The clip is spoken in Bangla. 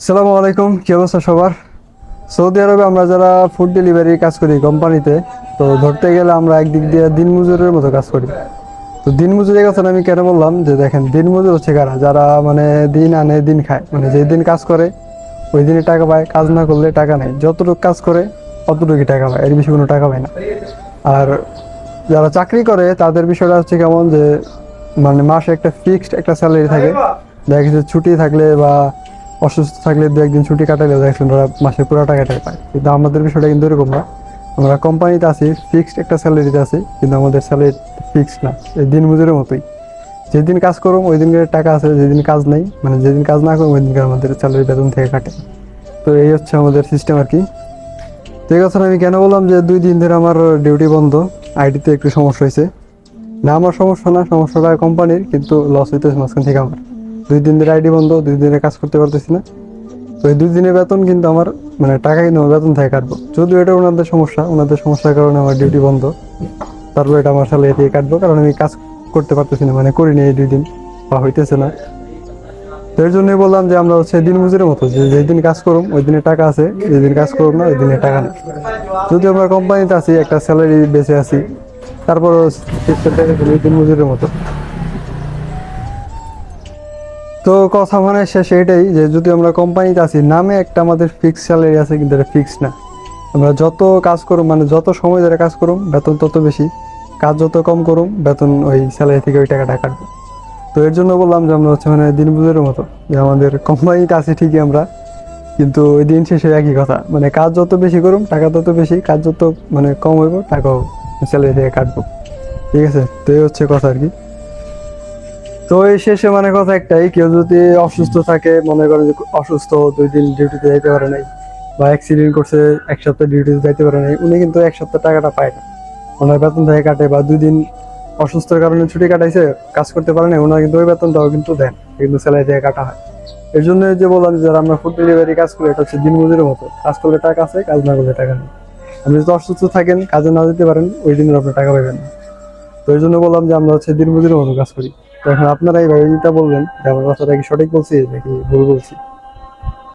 আসসালামু আলাইকুম, কি অবস্থা সবার? সৌদি আরবে আমরা যারা ফুড ডেলিভারি কাজ করি কোম্পানিতে, তো ধরতে গেলে আমরা একদিক দিয়ে দিনমজুরের মতো কাজ করি। তো দিনমজুরের কথা আমি কেন বললাম, যে দেখেন দিনমজুর হচ্ছে কারা, যারা মানে দিন আনে দিন খায়, মানে যেই দিন কাজ করে ওই দিনে টাকা পায়, কাজ না করলে টাকা নেই, যতটুকু কাজ করে অতটুকুই টাকা পায়, এর বেশি কোনো টাকা পায় না। আর যারা চাকরি করে তাদের বিষয়টা হচ্ছে কেমন, যে মানে মাসে একটা ফিক্সড একটা স্যালারি থাকে। দেখা গেছে ছুটি থাকলে বা অসুস্থ থাকলে দু একদিন ছুটি কাটালে দেখছেন ওরা মাসে পুরো টাকাটাই পায়, কিন্তু আমাদের বিষয়টা কিন্তু এরকম না। আমরা কোম্পানিতে আছি, ফিক্সড একটা স্যালারিতে আছি, কিন্তু আমাদের স্যালারি ফিক্সড না, এই দিন মজুরের মতোই। যেদিন কাজ করুম ওই দিনের টাকা আছে, যেদিন কাজ নেই মানে যেদিন কাজ না করুম ওই দিনকে আমাদের স্যালারি বেতন থেকে কাটে। তো এই হচ্ছে আমাদের সিস্টেম আর কি। তো এই কথা আমি কেন বললাম যে 2 দিন ধরে আমার ডিউটি বন্ধ, আইডিতে একটু সমস্যা হয়েছে। না আমার সমস্যা না, সমস্যাটা কোম্পানির, কিন্তু লস হইতেছে মাঝখান থেকে আমার। 2 দিন ধরে আইডি বন্ধ, 2 দিনে কাজ করতে পারতেছি না। তো এই 2 দিনের বেতন কিন্তু আমার মানে টাকা কিন্তু আমার বেতন থেকে কাটবো, যদিও এটা ওনাদের সমস্যা, ওনাদের সমস্যার কারণে আমার ডিউটি বন্ধ। তারপর এটা আমার সাথে দিয়ে কাটবো, কারণ আমি কাজ করতে পারতেছি না, মানে করিনি এই 2 দিন বা হইতেছে না। তো এর জন্যই বললাম যে আমরা হচ্ছে দিন মজুরের মতো, যে যেদিন কাজ করুম ওই দিনে টাকা আছে, যেদিন কাজ করুম না ওই দিনে টাকা নেই। যদি আমরা কোম্পানিতে আছি, একটা স্যালারি বেঁচে আছি, তারপর দিন মজুরের মতো। তো কথা মানে শেষে এটাই, যে যদি আমরা কোম্পানিতে আছি, নামে একটা আমাদের ফিক্স স্যালারি আছে, কিন্তু এটা ফিক্স না। আমরা যত কাজ করুম, মানে যত সময় ধরে কাজ করুম বেতন তত বেশি, কাজ যত কম করুম বেতন ওই স্যালারি থেকে ওই টাকাটা কাটবে। তো এর জন্য বললাম যে আমরা হচ্ছে মানে দিন মজুরের মতো, যে আমাদের কোম্পানিতে আছি ঠিকই আমরা, কিন্তু ওই দিন শেষে একই কথা, মানে কাজ যত বেশি করুম টাকা তত বেশি, কাজ যত মানে কম হইব টাকাও স্যালারি থেকে কাটবো। ঠিক আছে, তো এই হচ্ছে কথা আর কি। তো এই শেষে মানে কথা একটাই, কেউ যদি অসুস্থ থাকে, মনে করেন যে অসুস্থ 2 দিন ডিউটিতে যাইতে পারে নাই, বা অ্যাক্সিডেন্ট করছে 1 সপ্তাহ ডিউটিতে যাইতে পারে নাই, উনি কিন্তু 1 সপ্তাহ টাকাটা পায় না, ওনার বেতন থেকে কাটে। বা 2 দিন অসুস্থতার কারণে ছুটি কাটাইছে, কাজ করতে পারে না, ওনার কিন্তু ওই বেতনটাও কিন্তু দেন, কিন্তু স্যালারি থেকে কাটা হয়। এর জন্য যে বললাম, যারা আমরা ফুড ডেলিভারি কাজ করি, এটা হচ্ছে দিনমজুরের মতো, কাজ করলে টাকা আছে, কাজ না করলে টাকা নেই। আপনি যদি অসুস্থ থাকেন, কাজে না যেতে পারেন, ওই দিনের আপনি টাকা পাবেন না। তো এই জন্য বললাম যে আমরা হচ্ছে দিনমজুরের মতো কাজ করি। তো এখন আপনারা এই ভাইটা বলবেন যে আমার কথাটা কি সঠিক বলছি নাকি ভুল বলছি।